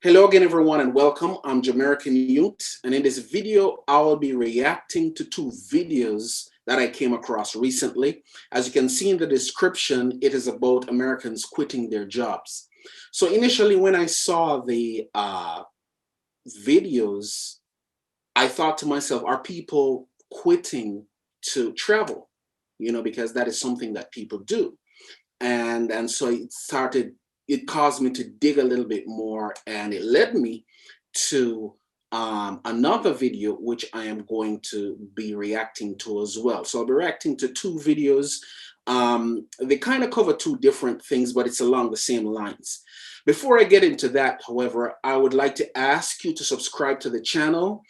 Hello again, everyone, and welcome. I'm RandyTillmutt, and in this video, I will be reacting to two videos that I came across recently. As you can see in the description, it is about Americans quitting their jobs. So initially, when I saw the videos, I thought to myself, are people quitting to travel? Because that is something that people do. And so it caused me to dig a little bit more, and it led me to another video which I am going to be reacting to as well. So I'll be reacting to two videos. They kind of cover two different things, but it's along the same lines. Before I get into that, however, I would like to ask you to subscribe to the channel.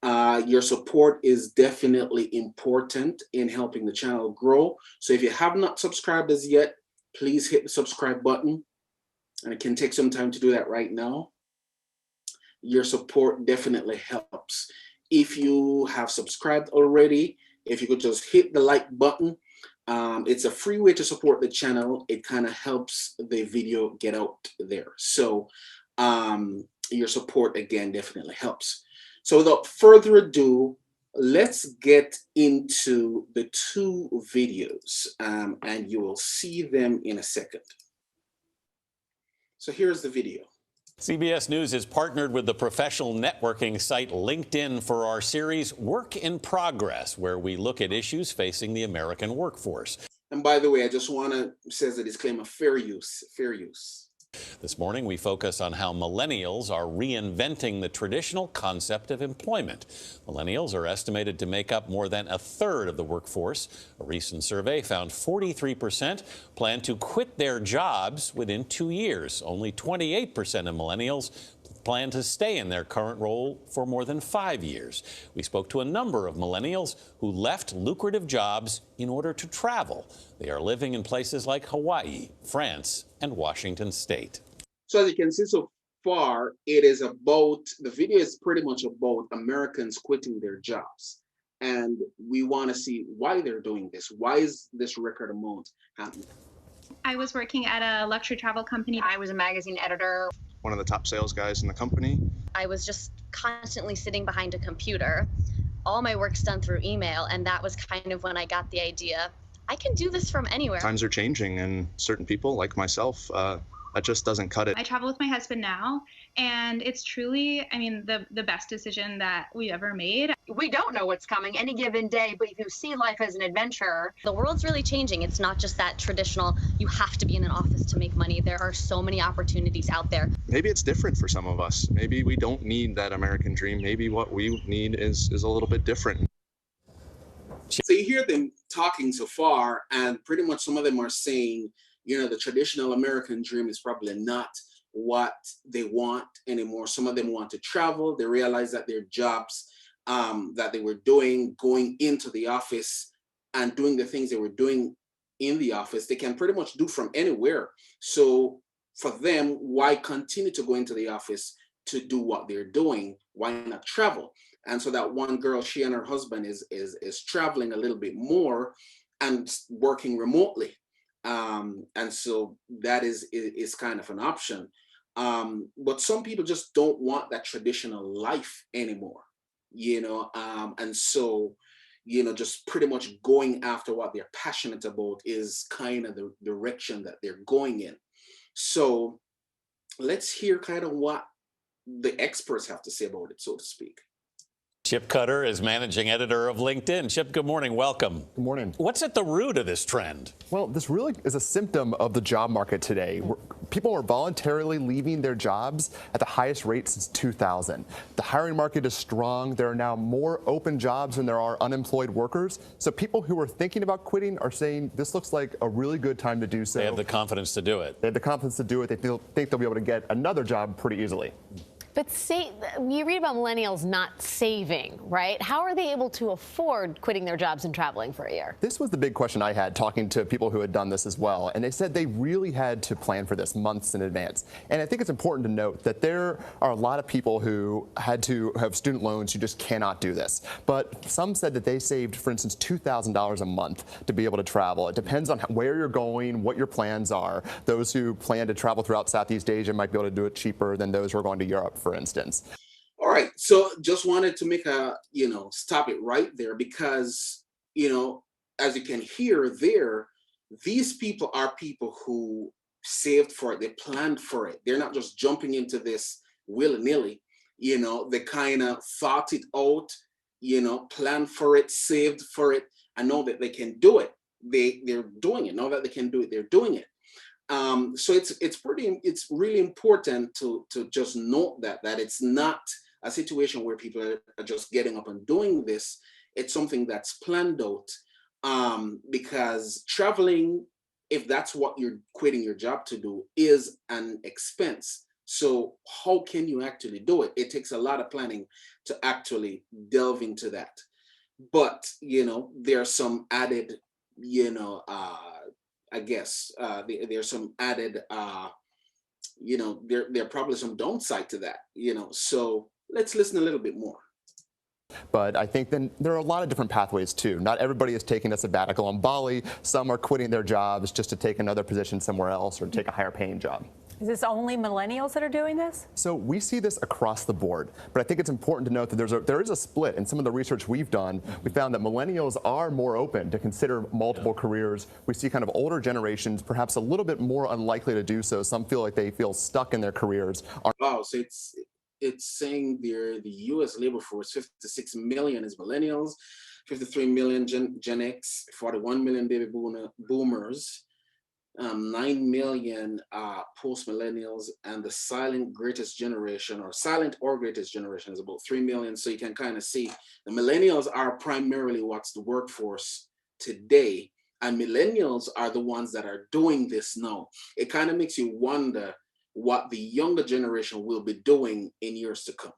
Your support is definitely important in helping the channel grow. So if you have not subscribed as yet, please hit the subscribe button. And it can take some time to do that right now. Your support definitely helps. If you have subscribed already, if you could just hit the like button, it's a free way to support the channel. It kind of helps the video get out there. So your support, again, definitely helps. So without further ado, let's get into the two videos, and you will see them in a second. So here's the video. CBS News has partnered with the professional networking site LinkedIn for our series Work in Progress, where we look at issues facing the American workforce. And by the way, I just want to say the disclaimer, fair use, fair use. This morning, we focus on how millennials are reinventing the traditional concept of employment. Millennials are estimated to make up more than a third of the workforce. A recent survey found 43% plan to quit their jobs within 2 years. Only 28% of millennials plan to stay in their current role for more than 5 years. We spoke to a number of millennials who left lucrative jobs in order to travel. They are living in places like Hawaii, France, and Washington State. So as you can see so far, the video is pretty much about Americans quitting their jobs. And we want to see why they're doing this. Why is this record amount happening? I was working at a luxury travel company. I was a magazine editor. One of the top sales guys in the company. I was just constantly sitting behind a computer. All my work's done through email, and that was kind of when I got the idea, I can do this from anywhere. Times are changing, and certain people, like myself, that just doesn't cut it. I travel with my husband now, and it's truly, the best decision that we ever made. We don't know what's coming any given day, but if you see life as an adventure, the world's really changing. It's not just that traditional, you have to be in an office to make money. There are so many opportunities out there. Maybe it's different for some of us. Maybe we don't need that American dream. Maybe what we need is a little bit different. So you hear them talking so far, and pretty much some of them are saying, the traditional American dream is probably not what they want anymore. Some of them want to travel. They realize that their jobs that they were doing, going into the office and doing the things they were doing in the office, they can pretty much do from anywhere. So for them, why continue to go into the office to do what they're doing? Why not travel? And so that one girl, she and her husband is traveling a little bit more and working remotely. And so that is kind of an option. But some people just don't want that traditional life anymore, and so, just pretty much going after what they're passionate about is kind of the direction that they're going in. So let's hear kind of what the experts have to say about it, so to speak. Chip Cutter is managing editor of LinkedIn. Chip, good morning. Welcome. Good morning. What's at the root of this trend? Well, this really is a symptom of the job market today. People are voluntarily leaving their jobs at the highest rate since 2000. The hiring market is strong. There are now more open jobs than there are unemployed workers. So people who are thinking about quitting are saying this looks like a really good time to do so. They have the confidence to do it. They have the confidence to do it. They think they'll be able to get another job pretty easily. But you read about millennials not saving, right? How are they able to afford quitting their jobs and traveling for a year? This was the big question I had talking to people who had done this as well. And they said they really had to plan for this months in advance. And I think it's important to note that there are a lot of people who had to have student loans who just cannot do this. But some said that they saved, for instance, $2,000 a month to be able to travel. It depends on where you're going, what your plans are. Those who plan to travel throughout Southeast Asia might be able to do it cheaper than those who are going to Europe, for instance. All right, so just wanted to make a, stop it right there because, as you can hear there, these people are people who saved for it, they planned for it. They're not just jumping into this willy-nilly, they kind of thought it out, planned for it, saved for it, and know that they can do it. They're doing it. Know that they can do it, they're doing it. So it's really important to just note that it's not a situation where people are just getting up and doing this. It's something that's planned out, because traveling, if that's what you're quitting your job to do, is an expense. So how can you actually do it? It takes a lot of planning to actually delve into that. But there's some added, I guess there's some added, there are probably some downside to that, so let's listen a little bit more. But I think then there are a lot of different pathways too. Not everybody is taking a sabbatical on Bali. Some are quitting their jobs just to take another position somewhere else or take a higher paying job. Is this only millennials that are doing this? So we see this across the board, but I think it's important to note that there is a split. In some of the research we've done, we found that millennials are more open to consider multiple careers. We see kind of older generations perhaps a little bit more unlikely to do so. Some feel like they feel stuck in their careers. Wow, so it's saying there the U.S. labor force, 56 million is millennials, 53 million Gen X, 41 million baby boomers, 9 million post-millennials, and the silent greatest generation or greatest generation is about 3 million. So you can kind of see the millennials are primarily what's the workforce today, and millennials are the ones that are doing this now. It kind of makes you wonder what the younger generation will be doing in years to come.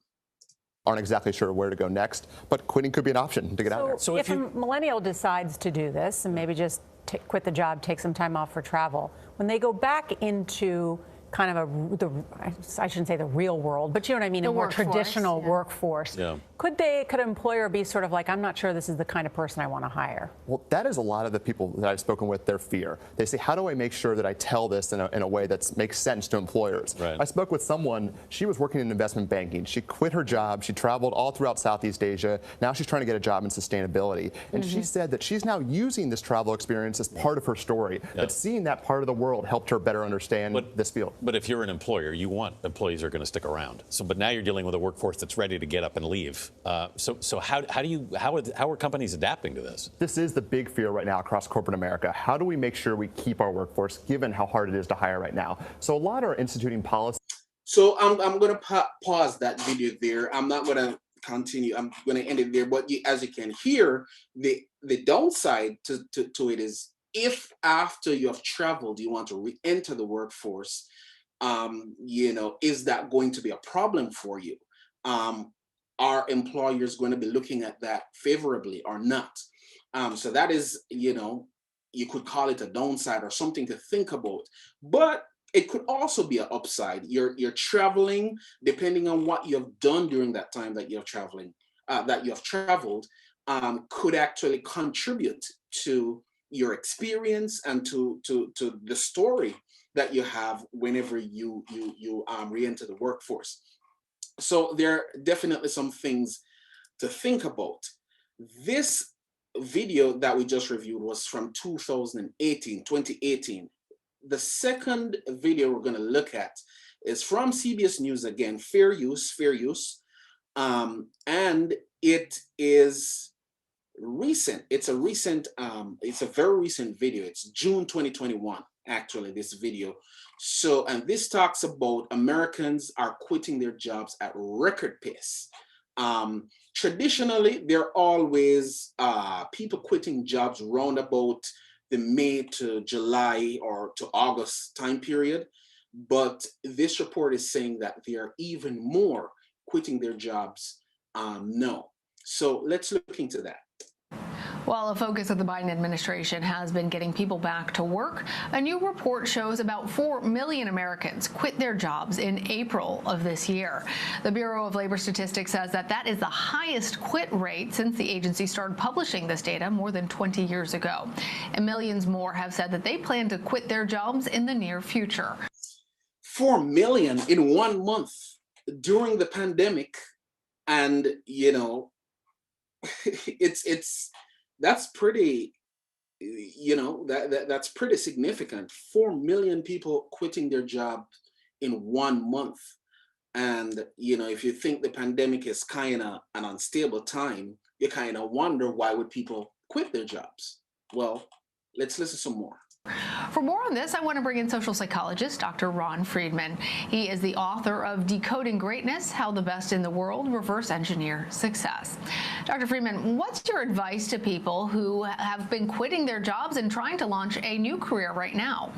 Aren't exactly sure where to go next, but quitting could be an option to get out of there. So if a millennial decides to do this and maybe just quit the job, take some time off for travel, when they go back into kind of I shouldn't say the real world, but you know what I mean, a more traditional workforce. Yeah. Could an employer be sort of like, I'm not sure this is the kind of person I want to hire? Well, that is a lot of the people that I've spoken with, their fear. They say, how do I make sure that I tell this in a way that makes sense to employers? Right. I spoke with someone, she was working in investment banking. She quit her job. She traveled all throughout Southeast Asia. Now she's trying to get a job in sustainability. And she said that she's now using this travel experience as part of her story, that seeing that part of the world helped her better understand this field. But if you're an employer, you want employees who are going to stick around. But now you're dealing with a workforce that's ready to get up and leave. So how are companies adapting to this? This is the big fear right now across corporate America. How do we make sure we keep our workforce, given how hard it is to hire right now? So a lot are instituting policy. So I'm going to pause that video there. I'm not going to continue. I'm going to end it there. But as you can hear, the downside to it is, if after you have traveled, you want to re-enter the workforce, is that going to be a problem for you? Are employers going to be looking at that favorably or not? So that is, you could call it a downside or something to think about, but it could also be an upside. You're traveling, depending on what you have done during that time that you're traveling, that you have traveled, could actually contribute to your experience and to the story that you have whenever you re-enter the workforce. So there are definitely some things to think about. This video that we just reviewed was from 2018. The second video we're going to look at is from CBS News again, fair use, and it is recent. It's a very recent video. It's June 2021, actually, this video. So, and this talks about Americans are quitting their jobs at record pace. Traditionally, there are always people quitting jobs round about the May to July or to August time period. But this report is saying that there are even more quitting their jobs now. So let's look into that. While a focus of the Biden administration has been getting people back to work, a new report shows about 4 million Americans quit their jobs in April of this year. The Bureau of Labor Statistics says that that is the highest quit rate since the agency started publishing this data more than 20 years ago. And millions more have said that they plan to quit their jobs in the near future. 4 million in 1 month during the pandemic. And, you know, that's pretty, you know, that's pretty significant. 4 million people quitting their job in 1 month. And, you know, if you think the pandemic is kind of an unstable time, you kind of wonder why would people quit their jobs? Well, let's listen some more. For more on this, I want to bring in social psychologist Dr. Ron Friedman. He is the author of Decoding Greatness: How the Best in the World Reverse Engineer Success. Dr. Friedman, what's your advice to people who have been quitting their jobs and trying to launch a new career right now?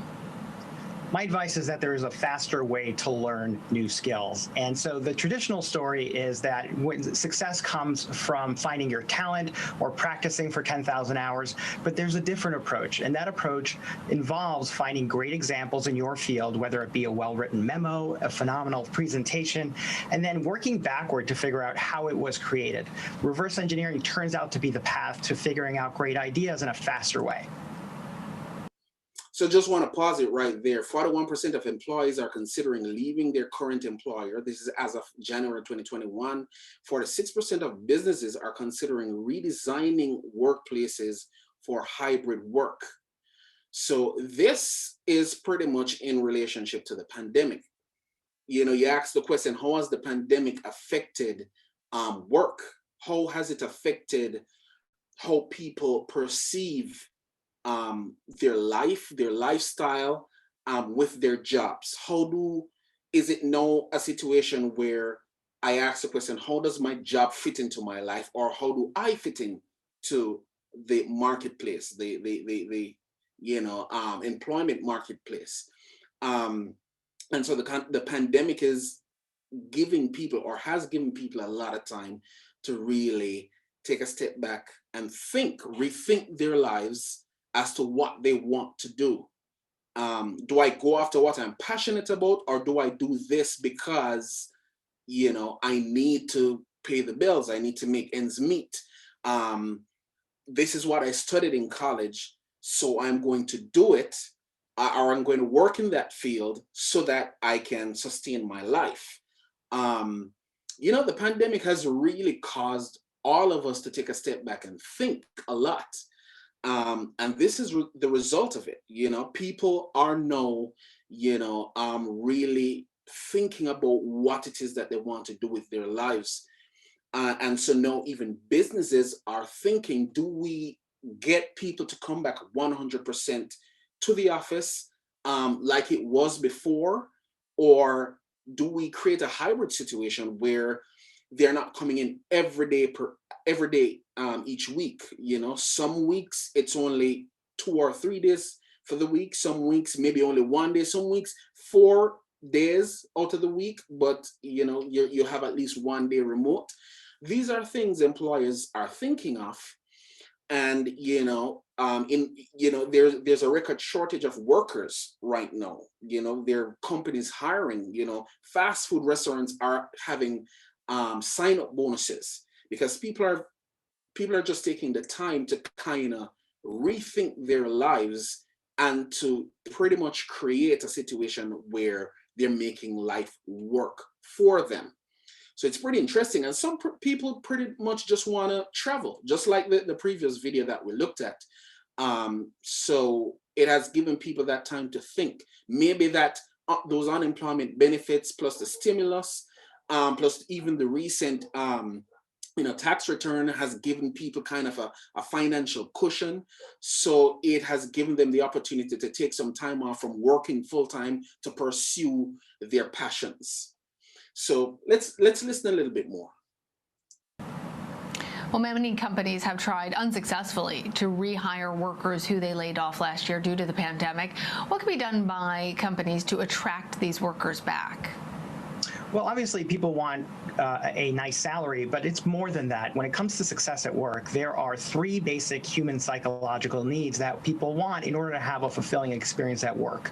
My advice is that there is a faster way to learn new skills. And so the traditional story is that when success comes from finding your talent or practicing for 10,000 hours, but there's a different approach. And that approach involves finding great examples in your field, whether it be a well-written memo, a phenomenal presentation, and then working backward to figure out how it was created. Reverse engineering turns out to be the path to figuring out great ideas in a faster way. So just want to pause it right there. 41% of employees are considering leaving their current employer. This is as of January 2021. 46% of businesses are considering redesigning workplaces for hybrid work. So this is pretty much in relationship to the pandemic. You know, you ask the question, how has the pandemic affected work? How has it affected how people perceive their life, their lifestyle with their jobs? Is it now a situation where I ask the question, how does my job fit into my life, or how do I fit into the marketplace, the employment marketplace? And so the pandemic is giving people, or has given people, a lot of time to really take a step back and rethink their lives as to what they want to do. Do I go after what I'm passionate about, or do I do this because, you know, I need to pay the bills, I need to make ends meet? This is what I studied in college, so I'm going to do it, or I'm going to work in that field so that I can sustain my life. You know, the pandemic has really caused all of us to take a step back and think a lot. And this is the result of it. You know, people are now, really thinking about what it is that they want to do with their lives. And so now even businesses are thinking, do we get people to come back 100% to the office like it was before? Or do we create a hybrid situation where they're not coming in every day each week? You know, some weeks it's only 2 or 3 days for the week. Some weeks maybe only 1 day. Some weeks 4 days out of the week, but you know, you have at least 1 day remote. These are things employers are thinking of. And there's a record shortage of workers right now. You know, there are companies hiring. You know, fast food restaurants are having sign-up bonuses because people are just taking the time to kind of rethink their lives and to pretty much create a situation where they're making life work for them. So it's pretty interesting. And some people pretty much just want to travel, just like the previous video that we looked at. So it has given people that time to think. Maybe that those unemployment benefits plus the stimulus, plus even the recent tax return has given people kind of a financial cushion. So it has given them the opportunity to take some time off from working full-time to pursue their passions. So let's listen a little bit more. Well, many companies have tried unsuccessfully to rehire workers who they laid off last year due to the pandemic. What can be done by companies to attract these workers back? Well, obviously, people want a nice salary, but it's more than that. When it comes to success at work, there are 3 basic human psychological needs that people want in order to have a fulfilling experience at work.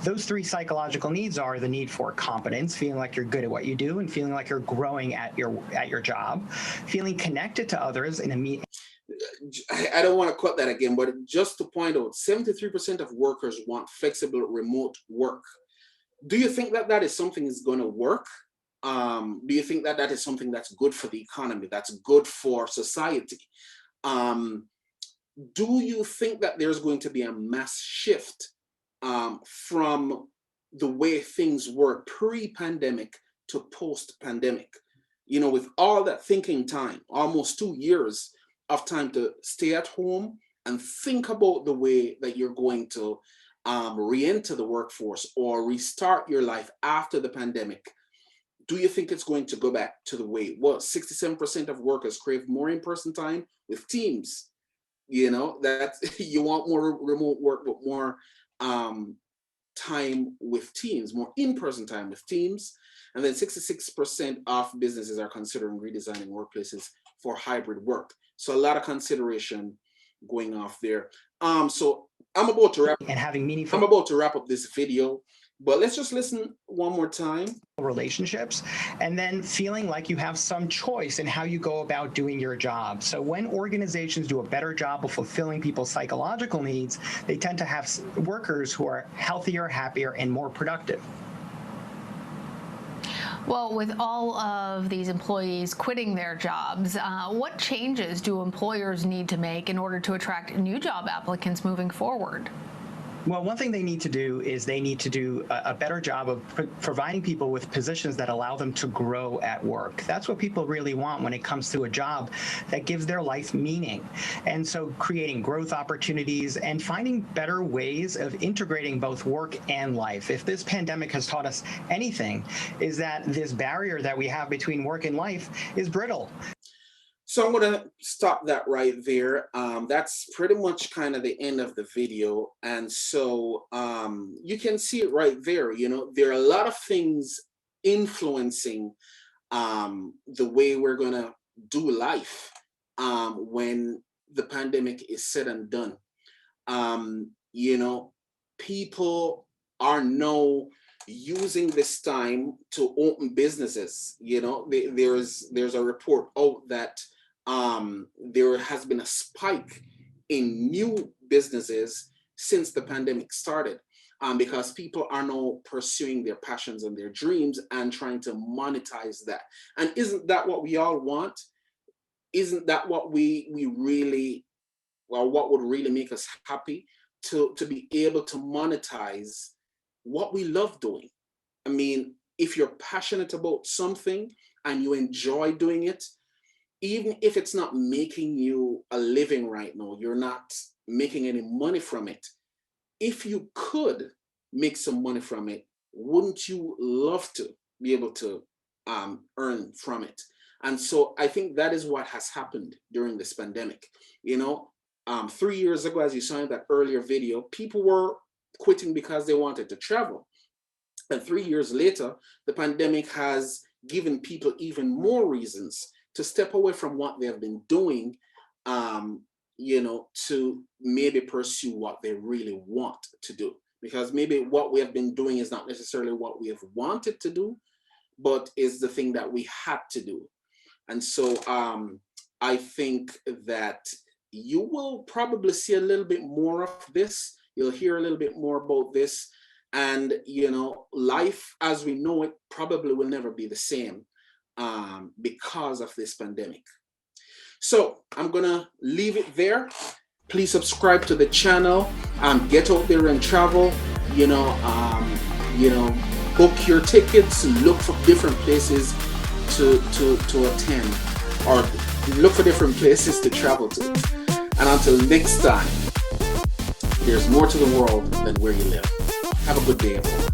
Those 3 psychological needs are the need for competence, feeling like you're good at what you do, and feeling like you're growing at your job, feeling connected to others in a I don't want to quote that again, but just to point out, 73% of workers want flexible remote work. Do you think that that is something that's going to work? Do you think that that is something that's good for the economy, that's good for society? Do you think that there's going to be a mass shift from the way things were pre-pandemic to post-pandemic? You know, with all that thinking time, almost 2 years of time to stay at home and think about the way that you're going to re-enter the workforce or restart your life after the pandemic. Do you think it's going to go back to the way it was? 67% of workers crave more in-person time with teams. You know, that you want more remote work, but more time with teams, more in-person time with teams. And then 66% of businesses are considering redesigning workplaces for hybrid work. So a lot of consideration going off there. So I'm about to wrap up this video, but let's just listen one more time. Relationships, and then feeling like you have some choice in how you go about doing your job. So when organizations do a better job of fulfilling people's psychological needs, they tend to have workers who are healthier, happier, and more productive. Well, with all of these employees quitting their jobs, what changes do employers need to make in order to attract new job applicants moving forward? Well, one thing they need to do is they need to do a better job of providing people with positions that allow them to grow at work. That's what people really want when it comes to a job that gives their life meaning. And so creating growth opportunities and finding better ways of integrating both work and life. If this pandemic has taught us anything, is that this barrier that we have between work and life is brittle. So I'm going to stop that right there. That's pretty much kind of the end of the video. And so you can see it right there. You know, there are a lot of things influencing the way we're going to do life when the pandemic is said and done. You know, people are now using this time to open businesses. You know, there's a report out that there has been a spike in new businesses since the pandemic started, because people are now pursuing their passions and their dreams and trying to monetize that. And isn't that what we all want? Isn't that what we really, well, what would really make us happy? To be able to monetize what we love doing. I mean, if you're passionate about something and you enjoy doing it, even if it's not making you a living right now, you're not making any money from it. If you could make some money from it, wouldn't you love to be able to earn from it? And so I think that is what has happened during this pandemic. You know, 3 years ago, as you saw in that earlier video, people were quitting because they wanted to travel. And 3 years later, the pandemic has given people even more reasons to step away from what they have been doing, you know, to maybe pursue what they really want to do. Because maybe what we have been doing is not necessarily what we have wanted to do, but is the thing that we had to do. And so I think that you will probably see a little bit more of this. You'll hear a little bit more about this. And, you know, life as we know it probably will never be the same because of this pandemic. So I'm gonna leave it there. Please subscribe to the channel. Get out there and travel. You know, book your tickets. Look for different places to attend, or look for different places to travel to. And until next time, there's more to the world than where you live. Have a good day, everyone.